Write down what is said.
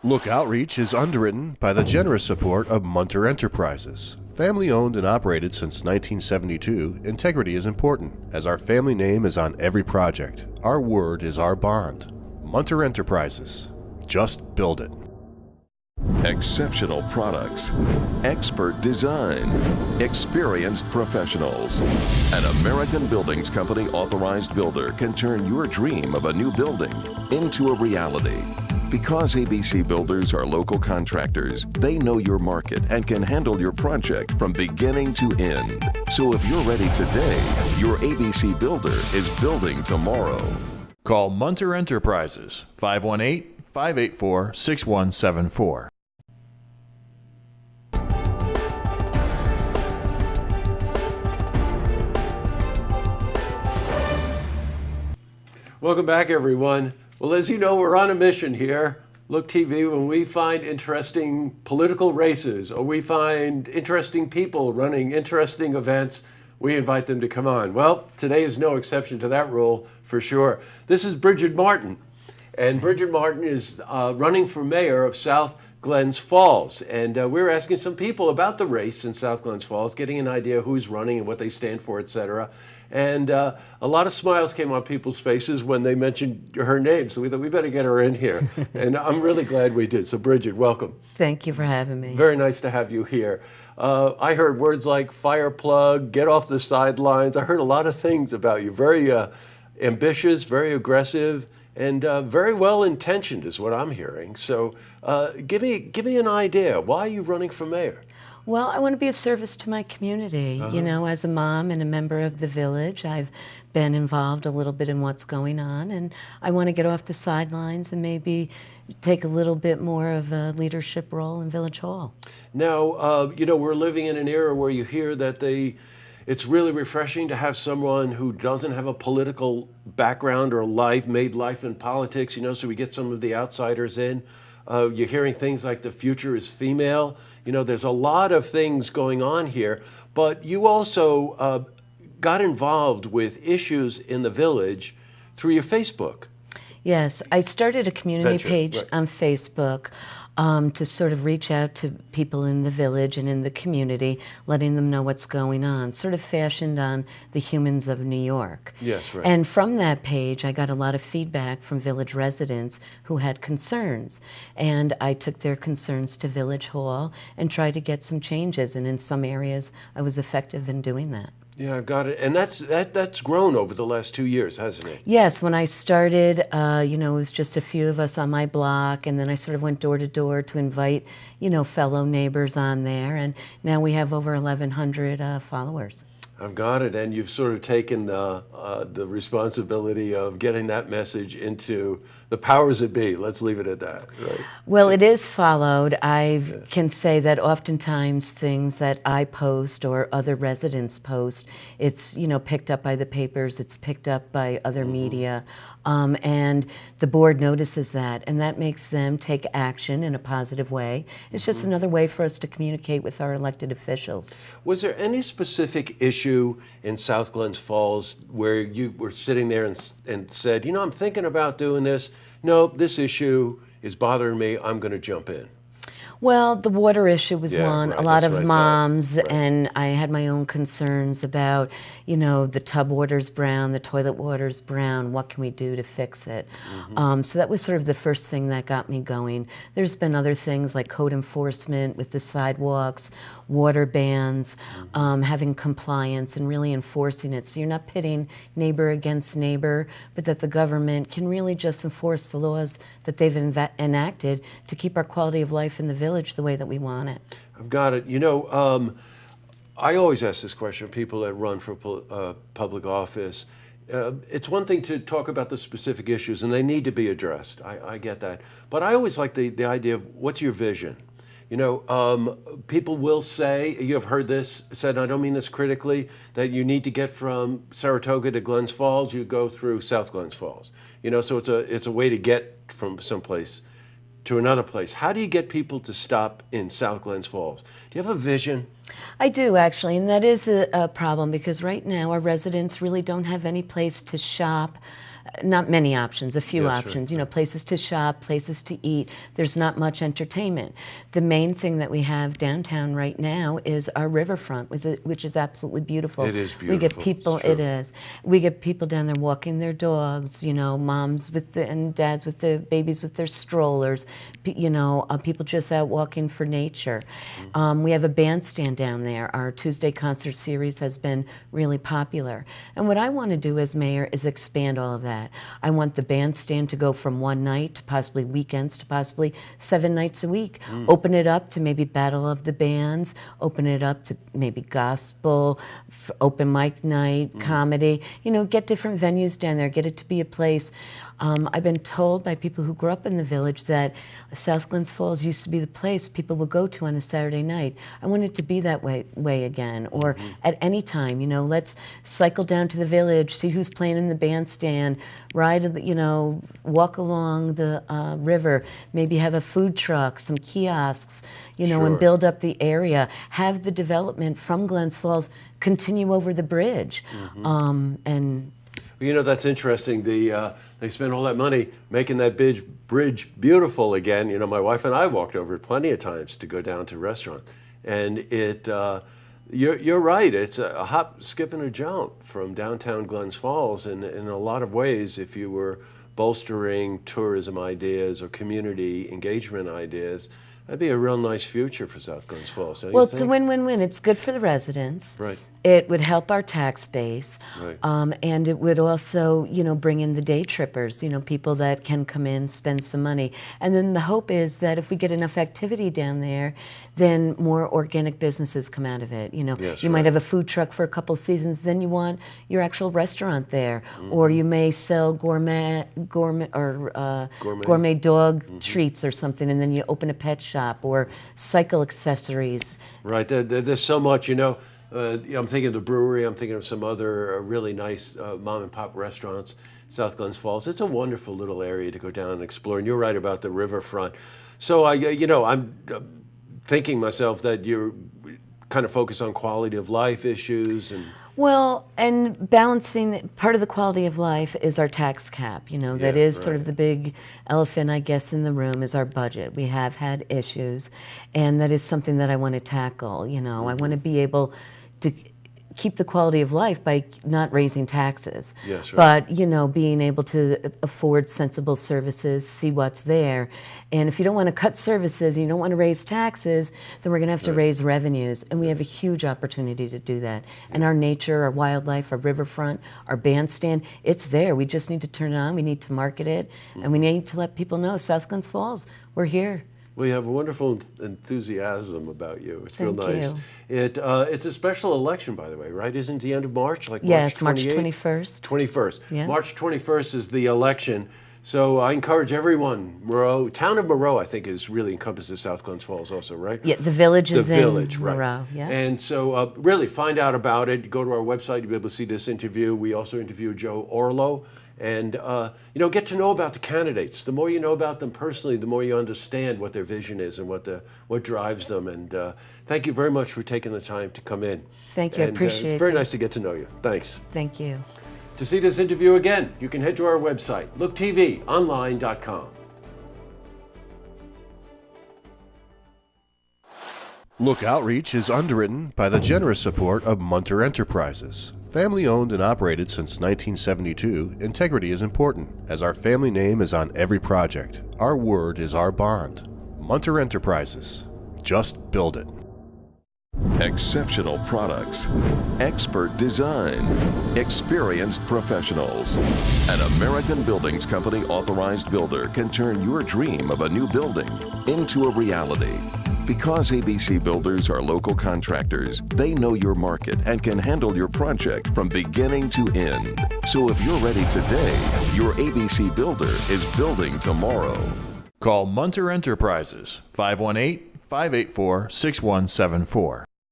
Look Outreach is underwritten by the generous support of Munter Enterprises. Family owned and operated since 1972, integrity is important, as our family name is on every project. Our word is our bond. Munter Enterprises. Just build it. Exceptional products, expert design, experienced professionals. An American Buildings Company authorized builder can turn your dream of a new building into a reality. Because ABC Builders are local contractors, they know your market and can handle your project from beginning to end. So if you're ready today, your ABC Builder is building tomorrow. Call Munter Enterprises, 518-584-6174. Welcome back, everyone. Well, as you know, we're on a mission here. Look TV, when we find interesting political races or we find interesting people running interesting events, we invite them to come on. Well, today is no exception to that rule, for sure. This is Brigid Martin, and Brigid Martin is running for mayor of South Glens Falls. And we're asking some people about the race in South Glens Falls, getting an idea who's running and what they stand for, etc. And a lot of smiles came on people's faces when they mentioned her name, so we thought we better get her in here. And I'm really glad we did. So Brigid, welcome. Thank you for having me. Very nice to have you here. I heard words like fire plug, get off the sidelines. I heard a lot of things about you. Very ambitious, very aggressive, and very well-intentioned is what I'm hearing. So give me an idea. Why are you running for mayor? Well, I want to be of service to my community. You know, as a mom and a member of the village, I've been involved a little bit in what's going on, and I want to get off the sidelines and maybe take a little bit more of a leadership role in Village Hall. Now, you know, we're living in an era where you hear that it's really refreshing to have someone who doesn't have a political background or made life in politics, you know, so we get some of the outsiders in. You're hearing things like the future is female. You know, there's a lot of things going on here, but you also got involved with issues in the village through your Facebook. Yes, I started a community page on Facebook to sort of reach out to people in the village and in the community, letting them know what's going on, sort of fashioned on the Humans of New York. Yes, right. And from that page, I got a lot of feedback from village residents who had concerns. And I took their concerns to Village Hall and tried to get some changes. And in some areas, I was effective in doing that. Yeah, I've got it. And that's grown over the last 2 years, hasn't it? Yes, when I started, you know, it was just a few of us on my block, and then I sort of went door to door to invite, you know, fellow neighbors on there, and now we have over 1,100 followers. I've got it, and you've sort of taken the responsibility of getting that message into the powers that be. Let's leave it at that, right? Well, it is followed. I can say that oftentimes things that I post or other residents post, it's, you know, picked up by the papers, it's picked up by other media, and the board notices that, and that makes them take action in a positive way. It's just another way for us to communicate with our elected officials. Was there any specific issue in South Glens Falls where you were sitting there and said, you know, I'm thinking about doing this. No, this issue is bothering me. I'm going to jump in. Well, the water issue was one. Right, a lot that's of what I moms, thought. Right. and I had my own concerns about, you know, the tub water's brown, the toilet water's brown. What can we do to fix it? So that was sort of the first thing that got me going. There's been other things like code enforcement with the sidewalks, water bans, having compliance and really enforcing it. So you're not pitting neighbor against neighbor, but that the government can really just enforce the laws that they've enacted to keep our quality of life in the village the way that we want it. I've got it. You know, I always ask this question of people that run for public office. It's one thing to talk about the specific issues, and they need to be addressed. I get that. But I always like the idea of what's your vision? You know, people will say, you have heard this said, I don't mean this critically, that you need to get from Saratoga to Glens Falls, you go through South Glens Falls. You know, so it's a way to get from someplace to another place. How do you get people to stop in South Glens Falls? Do you have a vision? I do, actually, and that is a problem because right now our residents really don't have any place to shop not many options, a few Yes, options, right. places to shop, places to eat. There's not much entertainment. The main thing that we have downtown right now is our riverfront, which is absolutely beautiful. It is We get beautiful. people, It's true. it is. We get people down there walking their dogs, moms and dads with the babies with their strollers, people just out walking for nature. We have a bandstand down there. Our Tuesday concert series has been really popular. And what I want to do as mayor is expand all of that. I want the bandstand to go from one night to possibly weekends to possibly 7 nights a week. Open it up to maybe Battle of the Bands, open it up to maybe gospel, open mic night, comedy, get different venues down there, get it to be a place. I've been told by people who grew up in the village that South Glens Falls used to be the place people would go to on a Saturday night. I want it to be that way again, or at any time. Let's cycle down to the village, see who's playing in the bandstand, walk along the river, maybe have a food truck, some kiosks, Sure. and build up the area. Have the development from Glens Falls continue over the bridge, and. That's interesting. They spent all that money making that bridge beautiful again. My wife and I walked over it plenty of times to go down to restaurants. And you're right. It's a hop, skip, and a jump from downtown Glens Falls. And in a lot of ways, if you were bolstering tourism ideas or community engagement ideas, that'd be a real nice future for South Glens Falls. Don't you Well, it's a think? win-win-win. It's good for the residents. Right. It would help our tax base. Right. And it would also, bring in the day trippers, people that can come in, spend some money. And then the hope is that if we get enough activity down there, then more organic businesses come out of it. Yes, you right. might have a food truck for a couple seasons, then you want your actual restaurant there. Or you may sell gourmet dog treats or something, and then you open a pet shop or cycle accessories. Right. There's so much, I'm thinking of the brewery. I'm thinking of some other really nice mom and pop restaurants, South Glens Falls. It's a wonderful little area to go down and explore. And you're right about the riverfront. So I'm thinking myself that you're kind of focused on quality of life issues and. Well, and balancing, part of the quality of life is our tax cap, that is sort of the big elephant, I guess, in the room is our budget. We have had issues, and that is something that I want to tackle, I want to be able to keep the quality of life by not raising taxes. Yes, right. But, being able to afford sensible services, see what's there. And if you don't want to cut services, you don't want to raise taxes, then we're going to have to raise revenues. And we have a huge opportunity to do that. And our nature, our wildlife, our riverfront, our bandstand, it's there. We just need to turn it on. We need to market it. And we need to let people know, South Glens Falls, we're here. Well, you have a wonderful enthusiasm about you. It's real Thank nice. you. It's a special election, by the way, right? Isn't it the end of March? Yes, March 28th? 21st. 21st. Yeah. March 21st is the election. So I encourage everyone, town of Moreau, I think, really encompasses South Glens Falls also, right? Yeah, the village is in right. Moreau, yeah. And so really find out about it. Go to our website. You'll be able to see this interview. We also interviewed Joe Orlo. And, get to know about the candidates. The more you know about them personally, the more you understand what their vision is and what drives them. And thank you very much for taking the time to come in. Thank you, I appreciate it. It's very nice to get to know you. Thanks. Thank you. To see this interview again, you can head to our website, looktvonline.com. Look Outreach is underwritten by the generous support of Munter Enterprises. Family owned and operated since 1972, integrity is important, as our family name is on every project. Our word is our bond. Munter Enterprises. Just build it. Exceptional products, expert design, experienced professionals. An American Buildings Company authorized builder can turn your dream of a new building into a reality. Because ABC Builders are local contractors, they know your market and can handle your project from beginning to end. So if you're ready today, your ABC Builder is building tomorrow. Call Munter Enterprises, 518-584-6174.